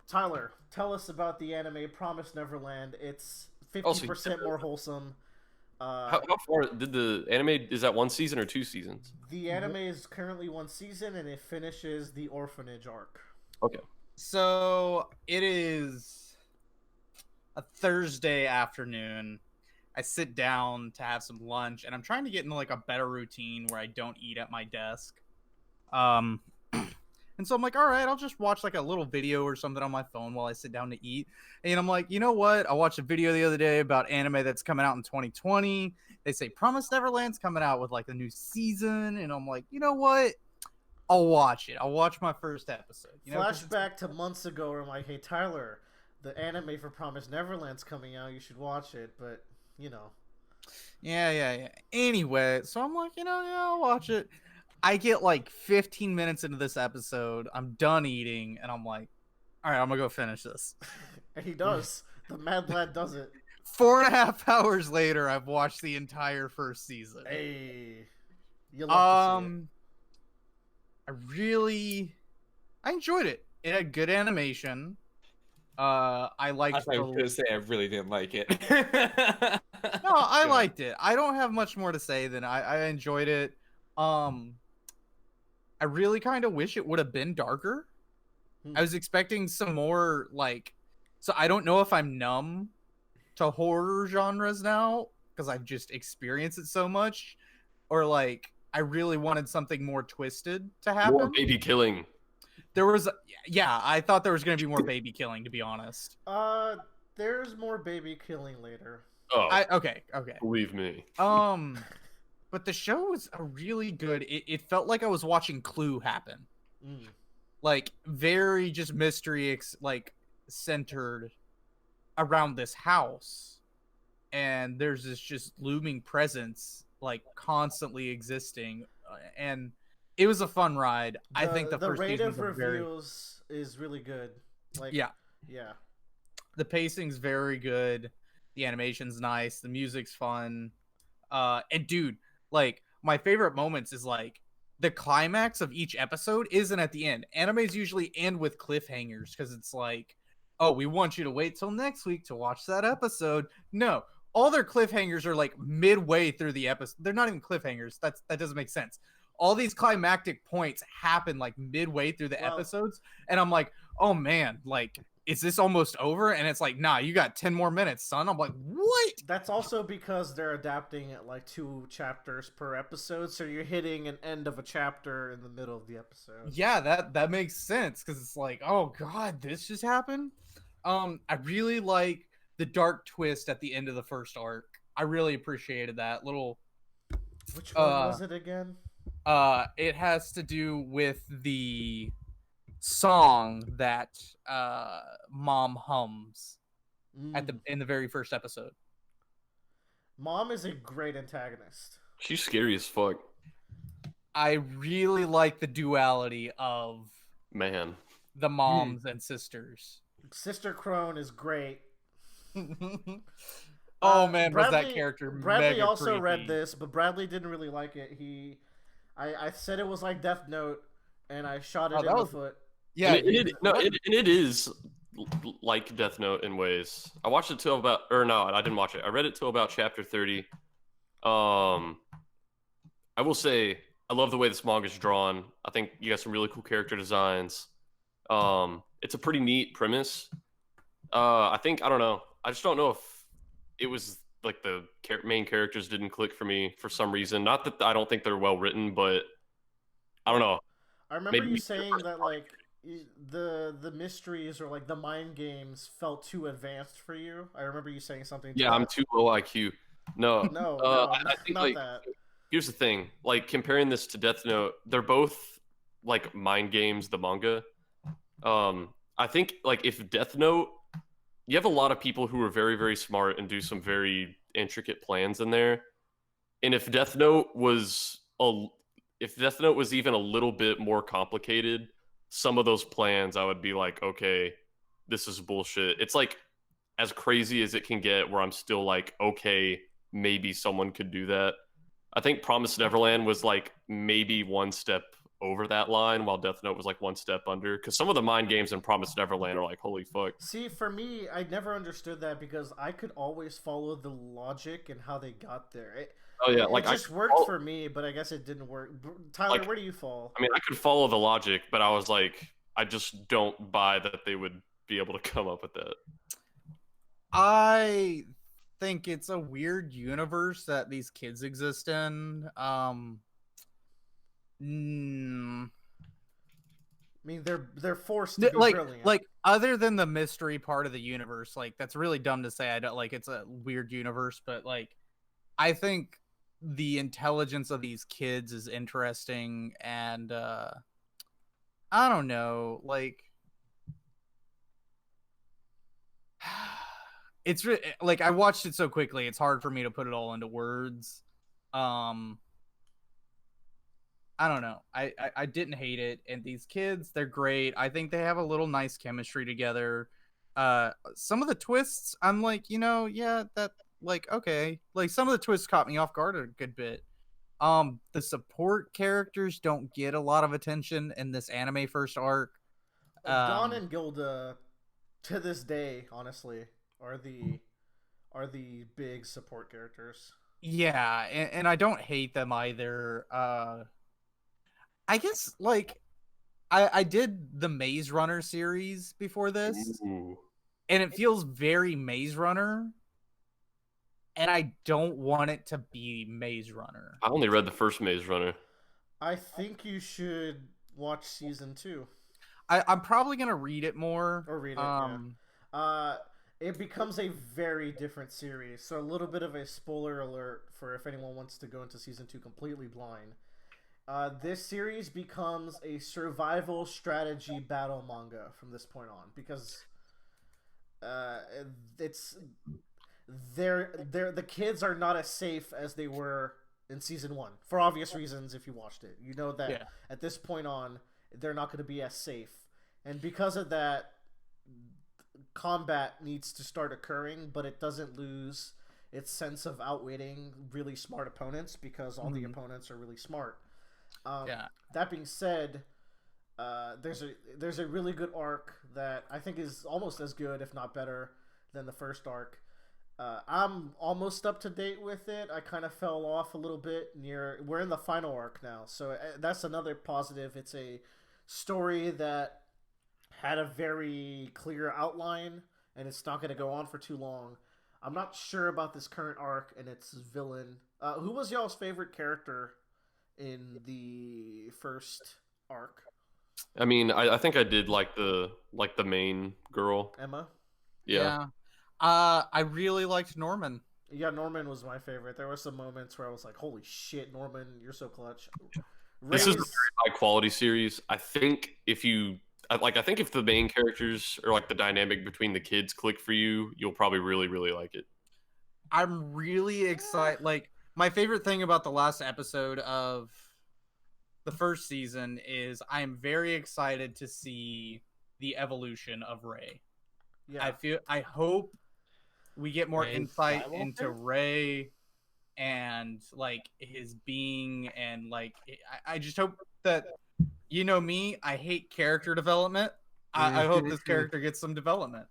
Tyler, tell us about the anime Promised Neverland. It's Also, 50% more wholesome. Uh, how far did the anime? Is that one season or two seasons? the anime is currently one season, and it finishes the orphanage arc. Okay. So it is a Thursday afternoon. I sit down to have some lunch, and I'm trying to get into like a better routine where I don't eat at my desk. Um, and so I'm like, all right, I'll just watch like a little video or something on my phone while I sit down to eat. And I'm like, you know what? I watched a video the other day about anime that's coming out in 2020. They say Promised Neverland's coming out with like a new season, and I'm like, you know what? I'll watch it. I'll watch my first episode. You know, 'cause Flashback to months ago, where I'm like, hey, Tyler, the anime for Promised Neverland's coming out. You should watch it, but, you know. yeah. Anyway, so I'm like, yeah, I'll watch it. I get like 15 minutes into this episode. I'm done eating, and I'm like, all right, I'm gonna go finish this. And he does. The Mad Lad does it. 4.5 hours later, I've watched the entire first season. Hey. You love to see it. I enjoyed it. It had good animation. I I liked thought I was gonna say I really didn't like it. No, I liked it. I don't have much more to say than I enjoyed it. I really kind of wish it would have been darker. I was expecting some more so I don't know if I'm numb to horror genres now because I've just experienced it so much, or like I really wanted something more twisted to happen. More baby killing. There was, yeah, I thought there was going to be more baby killing, to be honest. There's more baby killing later. Oh, Okay. believe me. But the show was a really good. It felt like I was watching Clue happen. Like very just mystery, centered around this house, and there's this just looming presence, like constantly existing, and it was a fun ride. I think the first rate season of reviews is really good. Like yeah, the pacing's very good, the animation's nice, the music's fun, and dude, like my favorite moments is like the climax of each episode isn't at the end. Animes usually end with cliffhangers because it's like, oh, we want you to wait till next week to watch that episode. No, all their cliffhangers are like midway through the episode. They're not even cliffhangers. That doesn't make sense. All these climactic points happen like midway through the episodes, and I'm like, oh man, like, is this almost over? And it's like, nah, you got 10 more minutes, son. I'm like, what? That's also because they're adapting at like 2 chapters per episode, so you're hitting an end of a chapter in the middle of the episode. Yeah, that makes sense because it's like, oh god, this just happened. I really like the dark twist at the end of the first arc. I really appreciated that little. Which one was it again? It has to do with the song that Mom hums in the very first episode. Mom is a great antagonist. She's scary as fuck. I really like the duality of the moms and sisters. Sister Crone is great. Oh man, was Bradley, that character Bradley mega also creepy. read this, but Bradley didn't really like it. I said it was like Death Note, and I shot it in the foot. Yeah, it is like Death Note in ways. I watched it till about, or no, I didn't watch it. I read it till about chapter 30. I will say I love the way this manga is drawn. I think you got some really cool character designs. It's a pretty neat premise. I don't know. I just don't know if it was like the main characters didn't click for me for some reason. Not that I don't think they're well written, but I don't know. I remember you saying that like the mysteries or like the mind games felt too advanced for you. I remember you saying something. Yeah, I'm too low IQ. No, I think not like that. Here's the thing. Like comparing this to Death Note, they're both like mind games. The manga. I think like if Death Note, you have a lot of people who are very, very smart and do some very intricate plans in there. And if Death Note was even a little bit more complicated, some of those plans I would be like, okay, this is bullshit. It's like as crazy as it can get where I'm still like, okay, maybe someone could do that. I think Promised Neverland was like maybe one step over that line, while Death Note was like one step under. Because some of the mind games in Promised Neverland are like, holy fuck. See, for me, I never understood that because I could always follow the logic and how they got there. Oh yeah, It like just worked for me, but I guess it didn't work. Tyler, Like- where do you fall? I mean, I could follow the logic, but I was like, I just don't buy that they would be able to come up with that. I think it's a weird universe that these kids exist in. Mm, I mean, they're forced to be like brilliant. like other than the mystery part of the universe, like that's really dumb to say. I don't like it's a weird universe, but like I think the intelligence of these kids is interesting, and I don't know, like it's like I watched it so quickly, it's hard for me to put it all into words. I don't know. I didn't hate it, and these kids, they're great. I think they have a little nice chemistry together. Some of the twists, I'm like, yeah, that like okay. Like some of the twists caught me off guard a good bit. The support characters don't get a lot of attention in this anime first arc. Gon and Gilda, to this day, honestly, are the big support characters. Yeah, and I don't hate them either. I guess like I did the Maze Runner series before this, Ooh. and it feels very Maze Runner, and I don't want it to be Maze Runner. I only read the first Maze Runner. I think you should watch season 2 I'm probably gonna read it more. or read it. It becomes a very different series. So a little bit of a spoiler alert for if anyone wants to go into season 2 completely blind. This series becomes a survival strategy battle manga from this point on because it's the kids are not as safe as they were in season 1 for obvious reasons. If you watched it, you know that at this point on they're not going to be as safe, and because of that, combat needs to start occurring, but it doesn't lose its sense of outwitting really smart opponents because all the opponents are really smart. That being said, there's a really good arc that I think is almost as good, if not better, than the first arc. I'm almost up to date with it. I kind of fell off a little bit we're in the final arc now, so that's another positive. It's a story that had a very clear outline, and it's not going to go on for too long. I'm not sure about this current arc and its villain. Who was y'all's favorite character in the first arc? I mean, I think I did like the main girl. Emma? Yeah. I really liked Norman. Yeah, Norman was my favorite. There were some moments where I was like, holy shit, Norman, you're so clutch. This is a very high quality series. I think if the main characters or like the dynamic between the kids click for you, you'll probably really, really like it. I'm really excited. Like, my favorite thing about the last episode of the first season is I'm very excited to see the evolution of Rey. Yeah. I hope we get more Rey insight Skywalker? into Rey and like his being, and like I just hope that, you know me, I hate character development. I hope this character gets some development.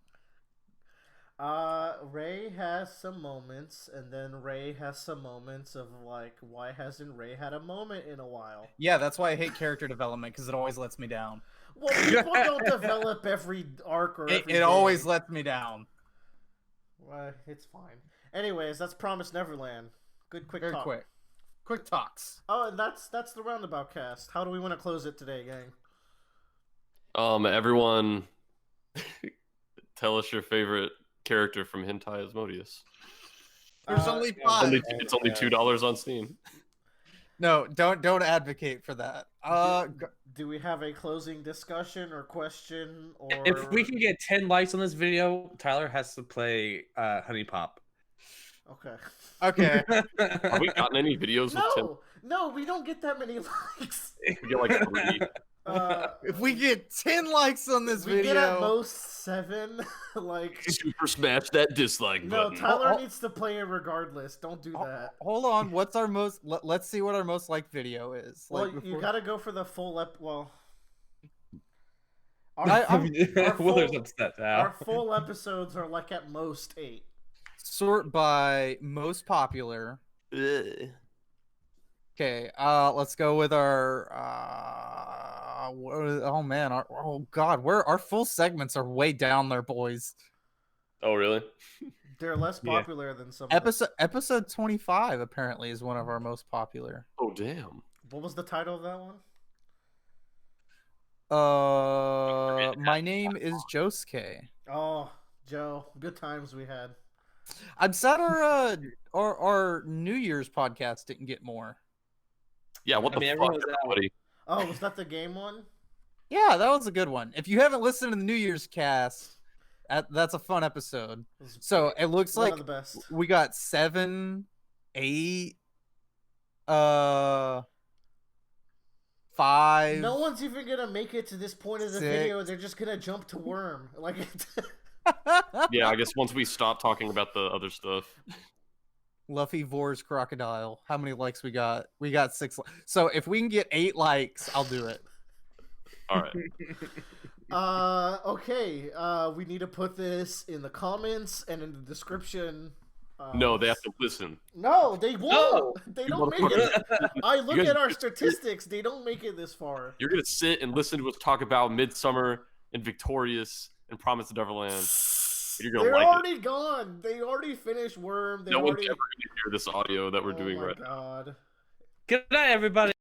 Rey has some moments, and then Rey has some moments of like, why hasn't Rey had a moment in a while? Yeah, that's why I hate character development, because it always lets me down. Well, people don't develop every arc or every It always lets me down. Well, it's fine. Anyways, that's Promised Neverland. Good quick Very talk. quick talks. Oh, and that's the Roundabout cast. How do we want to close it today, gang? Everyone, tell us your favorite character from Hentai Asmodeus. There's only 5. It's only $2 on Steam. No, don't advocate for that. Do we have a closing discussion or question? Or If we can get 10 likes on this video, Tyler has to play Honey Pop. Okay. Okay. Have we gotten any videos with 10? No, we don't get that many likes. We get like 3. If we get 10 likes on this we video, get at most 7. Like, Super smash that dislike no, button. Tyler needs to play it regardless. Don't do that. hold on. What's our most? Let's see what our most liked video is. Well, Like, you gotta go for the full well. Willer's upset now. Our full episodes are like at most 8. Sort by most popular. Ugh. Okay, let's go with our oh man, oh god, our full segments are way down there, boys. Oh, really? They're less popular than some. Episode 25 apparently is one of our most popular. Oh, damn. What was the title of that one? My name is Josuke. Oh, Joe, good times we had. I'm sad our New Year's podcast didn't get more. Yeah, what the fuck, everyone was out. everybody? Oh, was that the game one? Yeah, that was a good one. If you haven't listened to the New Year's cast, that's a fun episode. So it looks One like of the best. we got 7, 8, 5. No one's even gonna make it to this point of the 6. video. They're just gonna jump to Worm. Like, Yeah, I guess once we stop talking about the other stuff. Luffy Vor's Crocodile. How many likes we got? We got 6. So if we can get 8 likes, I'll do it. All right. Okay. We need to put this in the comments and in the description. No, they have to listen. No, they won't. No. They don't make it. I look at our statistics. They don't make it this far. You're going to sit and listen to us talk about Midsummer and Victorious and Promise of Neverland. You're going to They're like already it. gone. They already finished Worm. They No one's already... ever going to hear this audio that we're doing right now. Oh my god. Good night, everybody.